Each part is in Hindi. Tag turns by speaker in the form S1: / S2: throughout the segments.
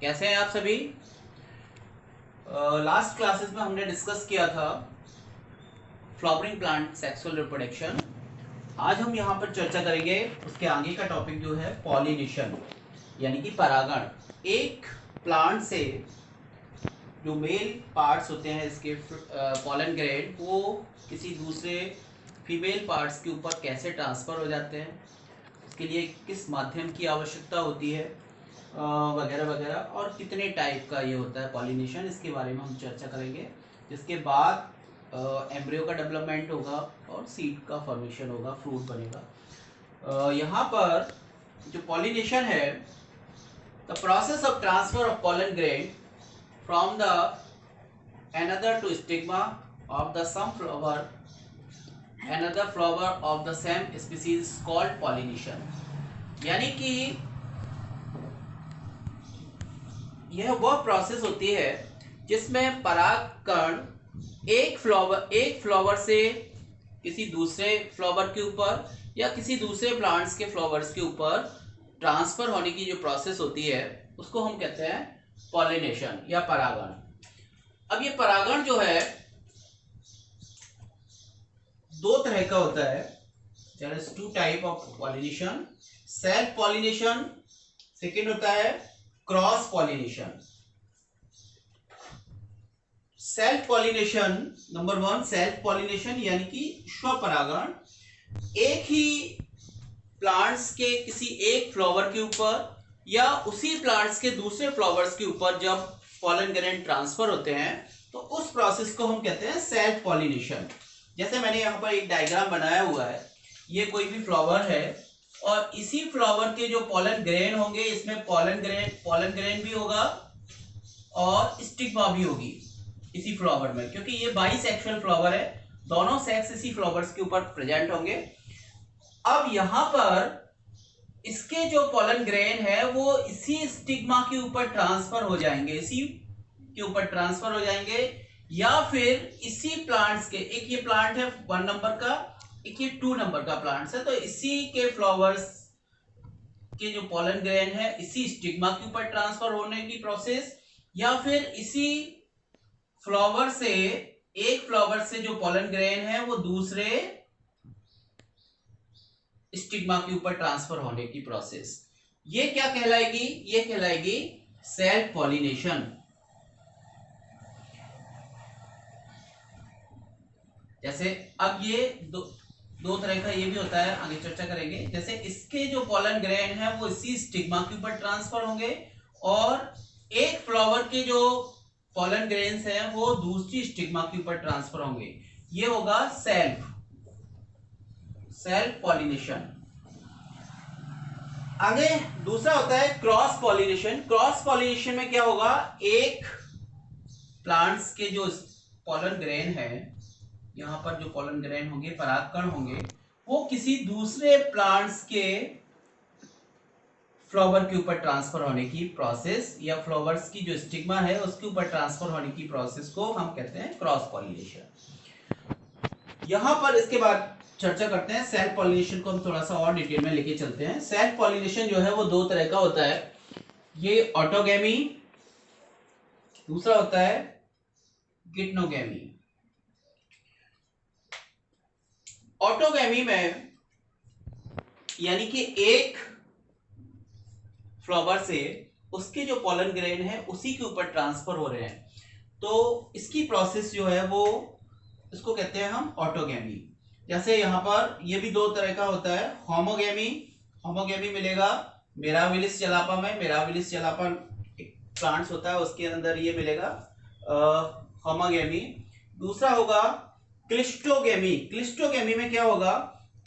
S1: कैसे हैं आप सभी। लास्ट क्लासेस में हमने डिस्कस किया था फ्लावरिंग प्लांट सेक्सुअल रिप्रोडक्शन। आज हम यहाँ पर चर्चा करेंगे उसके आगे का टॉपिक जो है पॉलिनेशन यानी कि परागण। एक प्लांट से जो मेल पार्ट्स होते हैं इसके पॉलन ग्रेन वो किसी दूसरे फीमेल पार्ट्स के ऊपर कैसे ट्रांसफ़र हो जाते हैं, उसके लिए किस माध्यम की आवश्यकता होती है वगैरह वगैरह, और कितने टाइप का ये होता है पॉलिनेशन, इसके बारे में हम चर्चा करेंगे। जिसके बाद एम्ब्रियो का डेवलपमेंट होगा और सीड का फॉर्मेशन होगा, फ्रूट बनेगा। यहाँ पर जो पॉलिनेशन है, the process of transfer of pollen grain from the another to stigma of the some flower another flower of the same species is called pollination। यानी कि यह वह प्रोसेस होती है जिसमें परागकण एक फ्लावर से किसी दूसरे फ्लावर के ऊपर या किसी दूसरे प्लांट्स के फ्लावर्स के ऊपर ट्रांसफर होने की जो प्रोसेस होती है उसको हम कहते हैं पॉलिनेशन या परागण। अब ये परागण जो है दो तरह का होता है। There is two type of pollination, self pollination, second होता है cross pollination. Self pollination, number one self pollination यानी कि स्वपरागण। एक ही प्लांट्स के किसी एक फ्लावर के ऊपर या उसी प्लांट्स के दूसरे फ्लावर्स के ऊपर जब पॉलन ग्रेन ट्रांसफर होते हैं तो उस प्रोसेस को हम कहते हैं सेल्फ पॉलिनेशन। जैसे मैंने यहाँ पर एक डायग्राम बनाया हुआ है, ये कोई भी फ्लावर है और इसी फ्लावर के जो पॉलन ग्रेन होंगे इसमें पॉलन ग्रेन भी होगा और स्टिग्मा भी होगी इसी फ्लावर में, क्योंकि ये बाइसेक्सुअल फ्लावर है, दोनों सेक्स इसी फ्लावर्स के ऊपर प्रेजेंट होंगे। अब यहाँ पर इसके जो पॉलन ग्रेन है वो इसी स्टिग्मा के ऊपर ट्रांसफर हो जाएंगे, इसी के ऊपर ट्रांसफर हो जाएंगे, या फिर इसी प्लांट्स के, एक ये प्लांट है 1 नंबर का, एक ये 2 नंबर का प्लांट्स है, तो इसी के फ्लावर्स के जो पॉलन ग्रेन है इसी स्टिग्मा के ऊपर ट्रांसफर होने की प्रोसेस, या फिर इसी फ्लावर से, एक फ्लावर से जो पॉलन ग्रेन है वो दूसरे स्टिग्मा के ऊपर ट्रांसफर होने की प्रोसेस। ये क्या कहलाएगी? ये कहलाएगी सेल्फ पॉलिनेशन। जैसे अब ये दो तरह का ये भी होता है, आगे चर्चा करेंगे। जैसे इसके जो पॉलन ग्रेन है वो इसी स्टिग्मा के ऊपर ट्रांसफर होंगे और एक फ्लावर के जो पॉलन ग्रेन्स हैं वो दूसरी स्टिग्मा के ऊपर ट्रांसफर होंगे। ये होगा सेल्फ पॉलिनेशन। आगे दूसरा होता है क्रॉस पॉलिनेशन। क्रॉस पॉलिनेशन में क्या होगा, एक प्लांट्स के जो पॉलन ग्रेन है, यहां पर जो पॉलन ग्रेन होंगे, परागकण होंगे, वो किसी दूसरे प्लांट्स के फ्लावर के ऊपर ट्रांसफर होने की प्रोसेस या फ्लावर्स की जो स्टिग्मा है उसके ऊपर ट्रांसफर होने की प्रोसेस को हम कहते हैं क्रॉस पॉलिनेशन। यहां पर इसके बाद चर्चा करते हैं सेल्फ पॉलिनेशन को, हम थोड़ा सा और डिटेल में लेके चलते हैं। सेल्फ पॉलिनेशन जो है वो दो तरह का होता है, ये ऑटोगैमी, दूसरा होता है गिटनोगैमी। ऑटोगैमी में यानी कि एक फ्लावर से उसके जो पॉलन ग्रेन है उसी के ऊपर ट्रांसफर हो रहे हैं, तो इसकी प्रोसेस जो है वो इसको कहते हैं हम ऑटोगैमी। जैसे यहाँ पर ये भी दो तरह का होता है, होमोगैमी मिलेगा मिराविलिस चलापा में। मिराविलिस चलापा एक प्लांट्स होता है उसके अंदर ये मिलेगा होमोगैमी। दूसरा होगा क्लिस्टोगैमी। क्लिस्टोगैमी में क्या होगा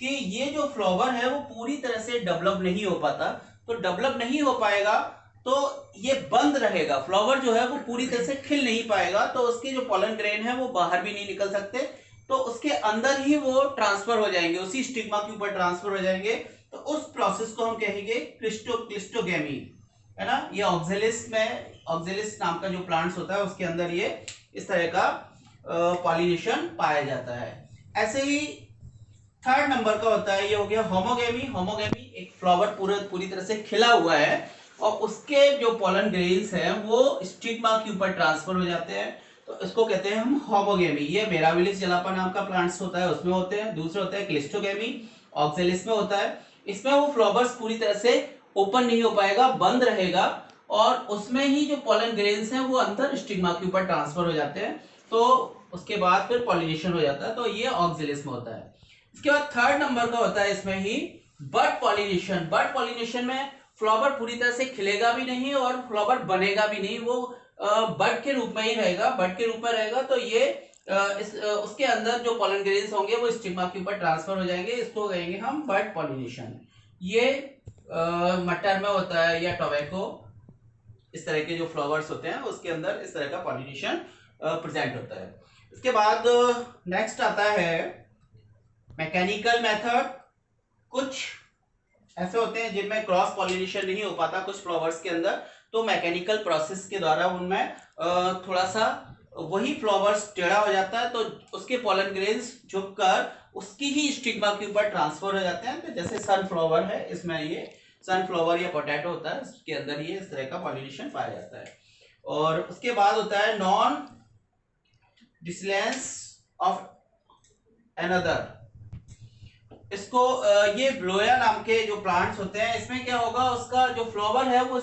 S1: कि ये जो फ्लावर है वो पूरी तरह से डेवलप नहीं हो पाता, तो डेवलप नहीं हो पाएगा तो ये बंद रहेगा, फ्लावर जो है वो पूरी तरह से खिल नहीं पाएगा, तो उसके जो पॉलन ग्रेन है वो बाहर भी नहीं निकल सकते, तो उसके अंदर ही वो ट्रांसफर हो जाएंगे, उसी स्टिग्मा के ऊपर ट्रांसफर हो जाएंगे। तो उस प्रोसेस को हम कहेंगे क्लिस्टोगैमी, है ना। ये ऑक्जेलिस नाम का जो प्लांट्स होता है उसके अंदर ये इस तरह का पॉलिनेशन पाया जाता है। ऐसे ही थर्ड नंबर का होता है, ये हो गया होमोगैमी। होमोगैमी एक फ्लावर पूरी तरह से खिला हुआ है और उसके जो पॉलन ग्रेन्स हैं वो स्टिग्मा के ऊपर ट्रांसफर हो जाते हैं, तो इसको कहते हैं हम होमोगेमी। ये मिराबिलिस जलापा नाम का प्लांट्स होता है, उसमें होते हैं। दूसरा होता है क्लिस्टोगेमी, ऑक्जेलिस में होता है। इसमें वो फ्लावर्स पूरी तरह से ओपन नहीं हो पाएगा, बंद रहेगा, और उसमें ही जो पॉलन ग्रेन्स हैं वो अंदर स्टिग्मा के ऊपर ट्रांसफर हो जाते हैं, तो उसके बाद फिर पॉलिनेशन हो जाता है, तो ये ऑक्जेलिस में होता है। इसके बाद थर्ड नंबर का होता है इसमें ही बड पॉलिनेशन। बड पॉलिनेशन में फ्लावर पूरी तरह से खिलेगा भी नहीं और फ्लावर बनेगा भी नहीं, वो बड के रूप में ही रहेगा, बड के रूप में रहेगा। तो ये उसके अंदर जो पॉलन ग्रेन्स होंगे वो स्टिग्मा के ऊपर ट्रांसफर हो जाएंगे, इसको कहेंगे हम बड पॉलिनेशन। ये मटर में होता है या टोबैको, इस तरह के जो फ्लावर्स होते हैं उसके अंदर इस तरह का पॉलिनेशन प्रेजेंट होता है। इसके बाद नेक्स्ट आता है मैकेनिकल मेथड। कुछ ऐसे होते हैं जिनमें क्रॉस पॉलिनेशन नहीं हो पाता कुछ फ्लावर्स के अंदर, तो मैकेनिकल प्रोसेस के द्वारा उनमें थोड़ा सा वही फ्लावर्स टेढ़ा हो जाता है, तो उसके पॉलन ग्रेन्स झुककर उसकी ही स्टिग्मा के ऊपर ट्रांसफर हो जाते हैं। तो जैसे सनफ्लावर है, इसमें ये सनफ्लावर या पोटैटो होता है, इसके अंदर ये इस तरह का पॉलिनेशन पाया जाता है। और उसके बाद होता है नॉन डिसलेंस ऑफ अनदर। इसको ये ब्लोया नाम के जो प्लांट्स होते हैं, इसमें क्या होगा, उसका जो फ्लावर है वो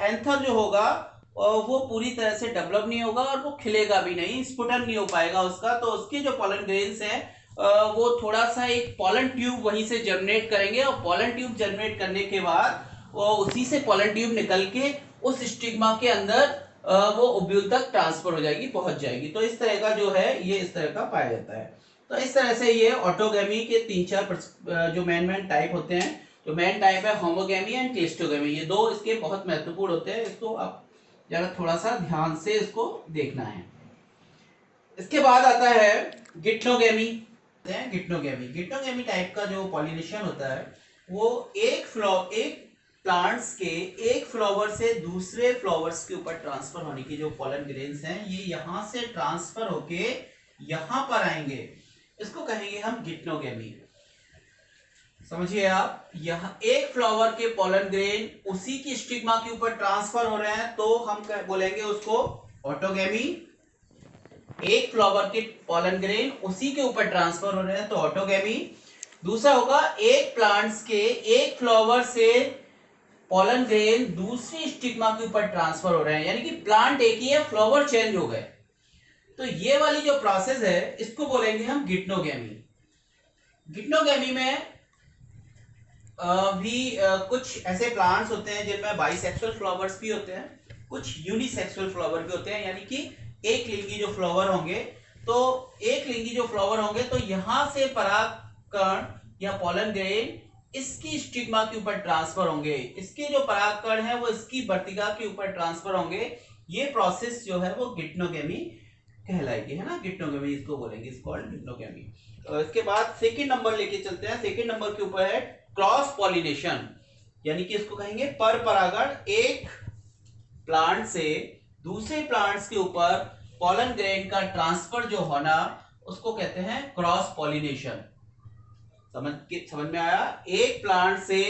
S1: एंथर जो होगा वो पूरी तरह से डेवलप नहीं होगा और वो खिलेगा भी नहीं, स्पुटन नहीं हो पाएगा उसका। तो उसके जो पॉलन ग्रेन्स हैं वो थोड़ा सा एक पॉलन ट्यूब वहीं से जर्मिनेट करेंगे, और पॉलन ट्यूब जर्मिनेट करने के बाद वो उसी से पॉलन ट्यूब निकल के उस स्टिग्मा के अंदर वो ओव्यूल तक ट्रांसफर हो जाएगी, पहुंच जाएगी। तो इस तरह का जो है ये इस तरह का पाया जाता है। तो इस तरह से ये ऑटोगेमी के 3-4 जो मेन टाइप होते हैं। जो मेन टाइप है होमोगेमी एंड क्लिस्टोगेमी, ये दो इसके बहुत महत्वपूर्ण होते हैं, इसको आप जरा थोड़ा सा ध्यान से इसको देखना है। इसके बाद आता है गिट्नोगेमी। गिट्नोगेमी टाइप का जो पॉलिनेशन होता है वो एक प्लांट्स के एक फ्लावर से दूसरे फ्लावर्स के ऊपर ट्रांसफर होने की जो पॉलन ग्रेन्स हैं ये यहां से ट्रांसफर होके यहां पर आएंगे, इसको कहेंगे हम गिट्नोगेमी। समझिए आप, यहाँ एक फ्लावर के पॉलन ग्रेन उसी की स्टिग्मा के ऊपर ट्रांसफर हो रहे हैं, तो हम बोलेंगे उसको ऑटोगेमी। एक फ्लावर के पॉलन ग्रेन उसी के ऊपर ट्रांसफर हो रहे हैं तो ऑटोगेमी। दूसरा होगा एक प्लांट्स के एक फ्लावर से पॉलन ग्रेन दूसरी स्टिग्मा के ऊपर ट्रांसफर हो रहे हैं, यानी कि प्लांट एक ही है, फ्लावर चेंज हो गए, तो ये वाली जो प्रोसेस है इसको बोलेंगे हम गिट्नोगेमी। गिट्नोगेमी में भी कुछ ऐसे प्लांट्स होते हैं जिनमें बाइसेक्सुअल फ्लावर्स भी होते हैं, कुछ यूनिसेक्सुअल फ्लावर भी होते हैं, यानी कि एक लिंगी जो फ्लावर होंगे, तो एक लिंगी जो फ्लावर होंगे तो यहां से परागकण या पॉलन ग्रेन इसकी स्टिग्मा के ऊपर ट्रांसफर होंगे, इसके जो परागकण है वो इसकी वर्तिका के ऊपर ट्रांसफर होंगे। ये प्रोसेस जो है वो गिट्नोगेमी कहलाएगी, है ना, गिट्नोगेमी इसको बोलेंगे, इस कॉल्ड गिट्नोगेमी। इसके बाद सेकंड नंबर लेके चलते हैं। सेकंड नंबर के ऊपर है क्रॉस पॉलिनेशन, यानी कि इसको कहेंगे पर परागण। एक प्लांट से दूसरे प्लांट्स के ऊपर पॉलन ग्रेन का ट्रांसफर जो होना उसको कहते हैं क्रॉस पॉलिनेशन। समझ में आया? एक प्लांट से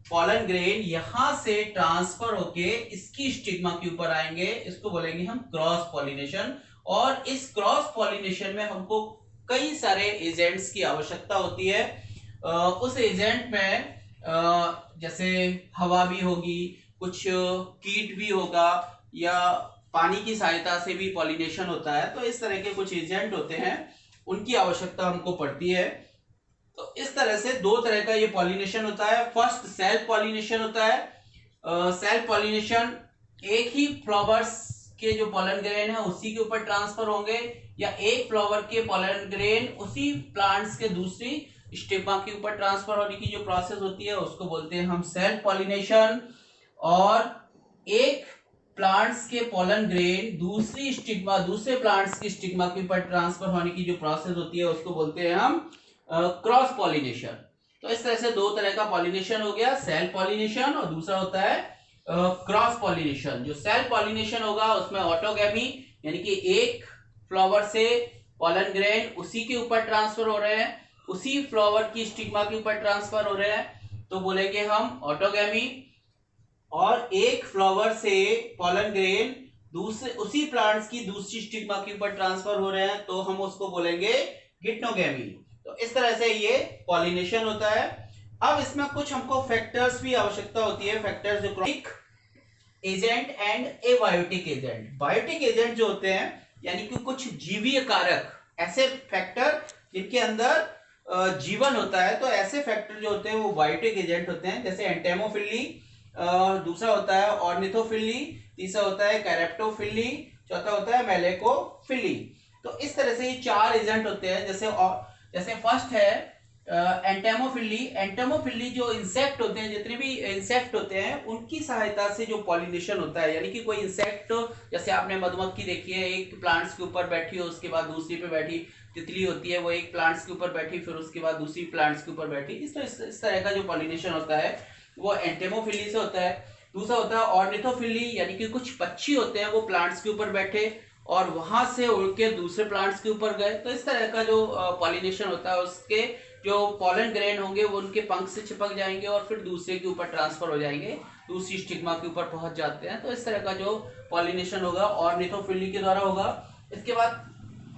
S1: पॉलन ग्रेन यहां से ट्रांसफर होके इसकी स्टिग्मा के ऊपर आएंगे, इसको बोलेंगे हम क्रॉस पॉलिनेशन। और इस क्रॉस पॉलिनेशन में हमको कई सारे एजेंट्स की आवश्यकता होती है। उस एजेंट में जैसे हवा भी होगी, कुछ कीट भी होगा, या पानी की सहायता से भी पॉलिनेशन होता है, तो इस तरह के कुछ एजेंट होते हैं, उनकी आवश्यकता हमको पड़ती है। तो इस तरह से दो तरह का ये पॉलिनेशन होता है। फर्स्ट सेल्फ पॉलिनेशन होता है। सेल्फ पॉलिनेशन एक ही फ्लावर्स के जो पॉलन ग्रेन है उसी के ऊपर ट्रांसफर होंगे, या एक फ्लावर के पॉलन ग्रेन उसी प्लांट्स के दूसरी स्टिग्मा के ऊपर ट्रांसफर होने की जो प्रोसेस होती है उसको बोलते हैं हम सेल्फ पॉलिनेशन। और एक प्लांट्स के पॉलन ग्रेन दूसरे प्लांट्स की स्टिग्मा के ऊपर ट्रांसफर होने की जो प्रोसेस होती है उसको बोलते हैं हम क्रॉस पॉलिनेशन। तो इस तरह से दो तरह का पॉलिनेशन हो गया, सेल्फ पॉलिनेशन और दूसरा होता है क्रॉस पॉलिनेशन। जो सेल्फ पॉलिनेशन होगा उसमें ऑटोगेमी, यानी कि एक फ्लावर से पॉलन ग्रेन उसी के ऊपर ट्रांसफर हो रहे हैं, उसी फ्लावर की स्टिग्मा के ऊपर ट्रांसफर हो रहे हैं, तो बोलेंगे हम ऑटोगेमी। और एक फ्लावर से पॉलन ग्रेन दूसरे उसी प्लांट्स की दूसरी स्टिग्मा के ऊपर ट्रांसफर हो रहे हैं तो हम उसको बोलेंगे गिप्टोगेमी। तो इस तरह से ये पॉलिनेशन होता है। अब इसमें कुछ हमको फैक्टर्स भी आवश्यकता होती है, फैक्टर्स जो agent and abiotic agent. Biotic agent जो होते हैं यानी कि कुछ जीवीय कारक, ऐसे फैक्टर जिनके अंदर जीवन होता है, तो ऐसे फैक्टर जो होते हैं वो बायोटिक एजेंट होते हैं। जैसे एंटेमोफिली, दूसरा होता है ऑर्निथोफिली, तीसरा होता है कैरेप्टोफिली, चौथा होता है मेलेकोफिली। तो इस तरह से ये 4 एजेंट होते हैं। जैसे फर्स्ट है एंटेमोफिली। एंटेमोफिली जो इंसेक्ट होते हैं, जितने भी इंसेक्ट होते हैं उनकी सहायता से जो पॉलिनेशन होता है, यानी कि कोई इंसेक्ट, जैसे आपने मधुमक्खी देखी है, एक प्लांट्स के ऊपर बैठी हो, उसके बाद दूसरी पे बैठी। तितली होती है वो एक प्लांट्स के ऊपर बैठी, फिर उसके बाद दूसरी प्लांट्स के ऊपर बैठी। इस तरह का जो पॉलिनेशन होता है वो एंटेमोफिली से होता है। दूसरा होता है ऑर्निथोफिली, यानी कि कुछ पक्षी होते हैं वो प्लांट्स के ऊपर बैठे और वहां से उड़ के दूसरे प्लांट्स के ऊपर गए। तो इस तरह का जो पॉलिनेशन होता है, उसके जो पॉलन ग्रेन होंगे वो उनके पंख से चिपक जाएंगे और फिर दूसरे के ऊपर ट्रांसफर हो जाएंगे, दूसरी स्टिग्मा के ऊपर पहुंच जाते हैं। तो इस तरह का जो पॉलिनेशन होगा ऑर्निथोफिली के द्वारा होगा। इसके बाद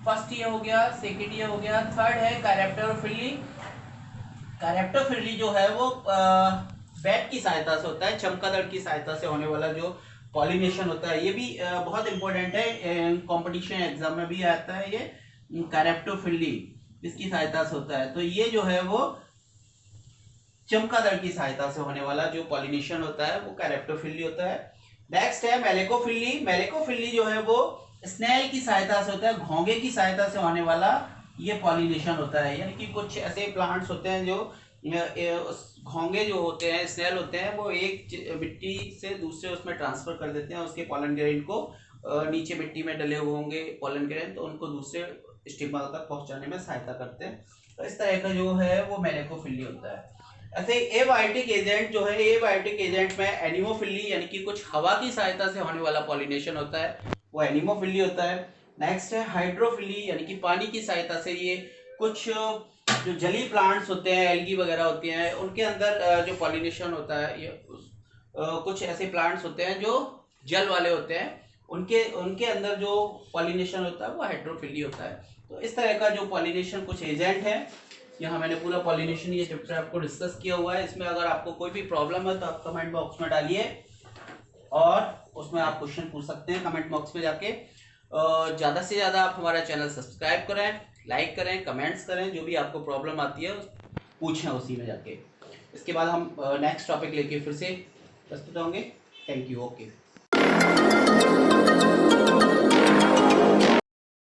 S1: फर्स्ट ये हो गया, सेकेंड ये हो गया, थर्ड है कैरेप्टोफिली। कैरेप्टोफिली जो है वो बैट की सहायता से होता है, चमगादड़ की सहायता से होने वाला जो पॉलिनेशन होता है। ये भी बहुत इंपॉर्टेंट है, कंपटीशन एग्जाम में भी आता है ये कैरेप्टोफिली, इसकी सहायता से होता है। तो ये जो है वो चमगादड़ की सहायता से होने वाला जो पॉलिनेशन होता है वो कैरेप्टोफिली होता है। नेक्स्ट है मेलेकोफिली। मेलेकोफिली जो है वो स्नेल की सहायता से होता है, घोंगे की सहायता से होने वाला ये पॉलिनेशन होता है। यानी कि कुछ ऐसे प्लांट्स होते हैं जो घोंगे जो होते हैं, स्नेल होते हैं, वो एक मिट्टी से दूसरे उसमें ट्रांसफर कर देते हैं उसके पॉलन ग्रेन को। नीचे मिट्टी में डले हुए होंगे पॉलन ग्रेन, तो उनको दूसरे स्टिग्मा तक पहुंचाने में सहायता करते हैं। तो इस तरह का जो है वो मेलेकोफिली होता है। ऐसे एबायोटिक एजेंट जो है, एबायोटिक एजेंट में एनिमोफिली यानी कि कुछ हवा की सहायता से होने वाला पॉलिनेशन होता है, वो एनिमोफिली होता है। नेक्स्ट है हाइड्रोफिली, यानी कि पानी की सहायता से ये कुछ जो जलीय प्लांट्स होते हैं, एल्गी वगैरह होती हैं, उनके अंदर जो पॉलिनेशन होता है, ये कुछ ऐसे प्लांट्स होते हैं जो जल वाले होते हैं, उनके उनके अंदर जो पॉलिनेशन होता है वो हाइड्रोफिली होता है। तो इस तरह का जो पॉलिनेशन कुछ एजेंट है, यहाँ मैंने पूरा पॉलिनेशन ये चैप्टर आपको डिस्कस किया हुआ है। इसमें अगर आपको कोई भी प्रॉब्लम है तो आप कमेंट बॉक्स में डालिए और उसमें आप क्वेश्चन पूछ सकते हैं कमेंट बॉक्स में जाके। ज़्यादा से ज़्यादा आप हमारा चैनल सब्सक्राइब करें, लाइक करें, कमेंट्स करें, जो भी आपको प्रॉब्लम आती है पूछें उसी में जाके। इसके बाद हम नेक्स्ट टॉपिक लेके फिर से प्रस्तुत होंगे। Thank you. ओके।